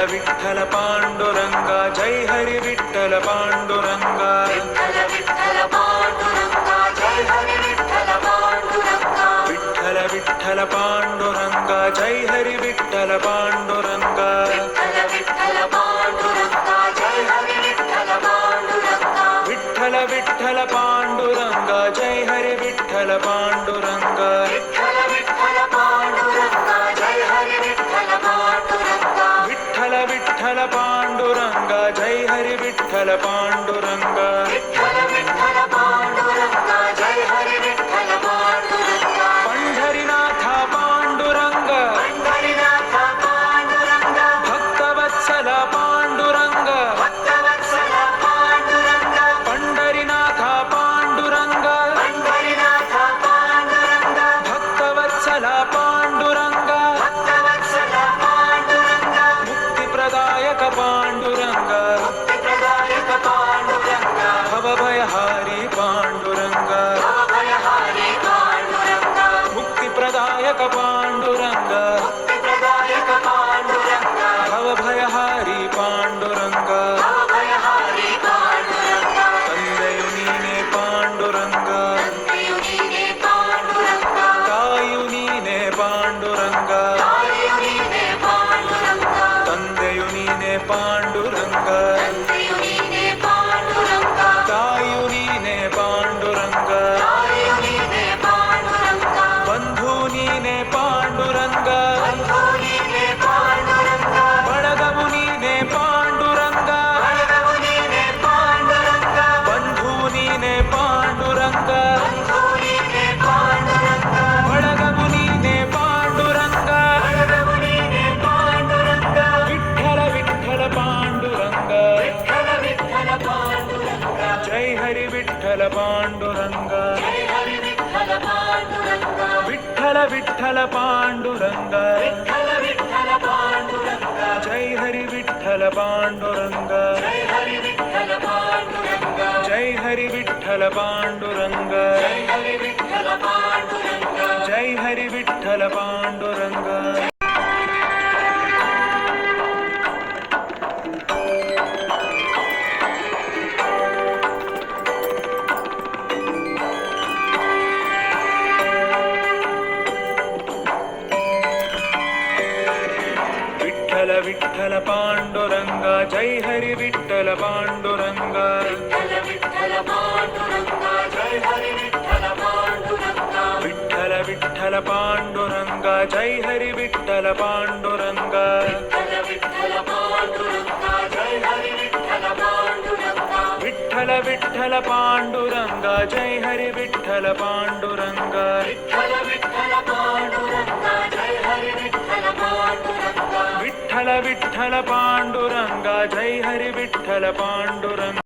विठ्ठल पांडुरंग जय हरि विठ्ठल पांडुरंग विठ्ठल विठ्ठल पांडुरंग जय हरि विठ्ठल पांडुरंग विठ्ठल विठ्ठल पांडुरंग जय हरि विठ्ठल पांडुरंग विठ्ठल विठ्ठल पांडुरंग जय हरि विठ्ठल पांडुरंग विठ्ठल विठ्ठल पांडुरंग जय हरि विठ्ठल पांडुरंग विठ्ठल विठ्ठल पांडुरंग जय हरि विठ्ठल पांडुरंग विठ्ठल विठ्ठल पांडुरंग जय हरि विठ्ठल पांडुरंग विठ्ठल विठ्ठल पांडुरंग जय हरि विठ्ठल पांडुरंग पंढरीनाथ पांडुरंग पंढरीनाथ पांडुरंग भक्तवत्सल पांडुरंग भक्तवत्सल पांडुरंग पंढरीनाथ पांडुरंग पंढरीनाथ पांडुरंग भक्तवत्सल पांडुरंग भक्तवत्सल पांडुरंग मुक्तिप्रदायक पांडुरंग मुक्तिप्रदायक पांडुरंग भवभयहारी पांडुरंग भवभयहारी पांडुरंग मुक्तिप्रदायक पांडुरंग मुक्तिप्रदायक पांडुरंग भवभयहारी पांडुरंग भवभयहारी पांडुरंग ತಂದೆಯು ನೀನೇ ಪಾಂಡುರಂಗ ತಂದೆಯು ನೀನೇ ಪಾಂಡುರಂಗ ತಾಯಿಯು ನೀನೇ ಪಾಂಡುರಂಗ ತಾಯಿಯು ನೀನೇ ಪಾಂಡುರಂಗ ತಂದೆಯು ನೀನೇ ಪಾಂಡುರಂಗ ತಂದೆಯು ನೀನೇ ಪಾಂಡುರಂಗ ತಾಯಿಯು ನೀನೇ ಪಾಂಡುರಂಗ ತಾಯಿಯು ನೀನೇ ಪಾಂಡುರಂಗ ಬಂಧು ನೀನೇ ಪಾಂಡುರಂಗ ಬಂಧು ನೀನೇ ಪಾಂಡುರಂಗ ಬಳಗವು ನೀನೇ ಪಾಂಡುರಂಗ ಬಳಗವು ನೀನೇ ಪಾಂಡುರಂಗ ಬಂಧು ನೀನೇ ಪಾಂಡುರಂಗ ಬಂಧು ನೀನೇ ಪಾಂಡುರಂಗ ಬಳಗವು ನೀನೇ ಪಾಂಡುರಂಗ ಬಳಗವು ನೀನೇ ಪಾಂಡುರಂಗ ವಿಠ್ಠಲ ವಿಠ್ಠಲ ಪಾಂಡುರಂಗ ವಿಠ್ಠಲ ವಿಠ್ಠಲ ಪಾಂಡುರಂಗ ಜೈ ಹರಿ ವಿಠ್ಠಲ ಪಾಂಡುರಂಗ ಜಯ ಹರಿ ವಿಠ್ಠಲ ಪಾಂಡುರಂಗ ವಿಠ್ಠಲ ವಿಠ್ಠಲ ಪಾಂಡುರಂಗ ವಿಠ್ಠಲ ವಿಠ್ಠಲ ಪಾಂಡುರಂಗ ಜೈ ಹರಿ ವಿಠ್ಠಲ ಪಾಂಡುರಂಗ ಜಯ ಹರಿ ವಿಠ್ಠಲ ಪಾಂಡುರಂಗ ಜೈ ಹರಿ ವಿಠ್ಠಲ ಪಾಂಡುರಂಗ ಜಯ ಹರಿ ವಿಠ್ಠಲ ಪಾಂಡುರಂಗ ಜೈ ಹರಿ ವಿಠ್ಠಲ ಪಾಂಡುರಂಗ ವಿಠ್ಠಲ ವಿಠ್ಠಲ ಪಾಂಡುರಂಗ ಜೈ ಹರಿ ವಿಠ್ಠಲ ಪಾಂಡುರಂಗ ವಿಠ್ಠಲ ವಿಠ್ಠಲ ಪಾಂಡುರಂಗ ಜಯ ಹರಿ ವಿಠ್ಠಲ ಪಾಂಡುರಂಗ ವಿಠ್ಠಲ ವಿಠ್ಠಲ ಪಾಂಡುರಂಗ ಜೈ ಹರಿ ವಿಠ್ಠಲ ಪಾಂಡುರಂಗ ವಿಠ್ಠಲ ವಿಠ್ಠಲ ಪಾಂಡುರಂಗ ಜಯ ಹರಿ ವಿಠ್ಠಲ ಪಾಂಡುರಂಗ ವಿಠ್ಠಲ ವಿಠ್ಠಲ ಪಾಂಡುರಂಗ ಜೈ ಹರಿ ವಿಠ್ಠಲ ಪಾಂಡುರಂಗ ವಿಠ್ಠಲ ವಿಠ್ಠಲ ಪಾಂಡುರಂಗ ಜಯ ಹರಿ ವಿಠ್ಠಲ ಪಾಂಡುರಂಗ ವಿಠ್ಠಲ ವಿಠ್ಠಲ ಪಾಂಡುರಂಗ ಜೈ ಹರಿ ವಿಠ್ಠಲ ಪಾಂಡುರಂಗ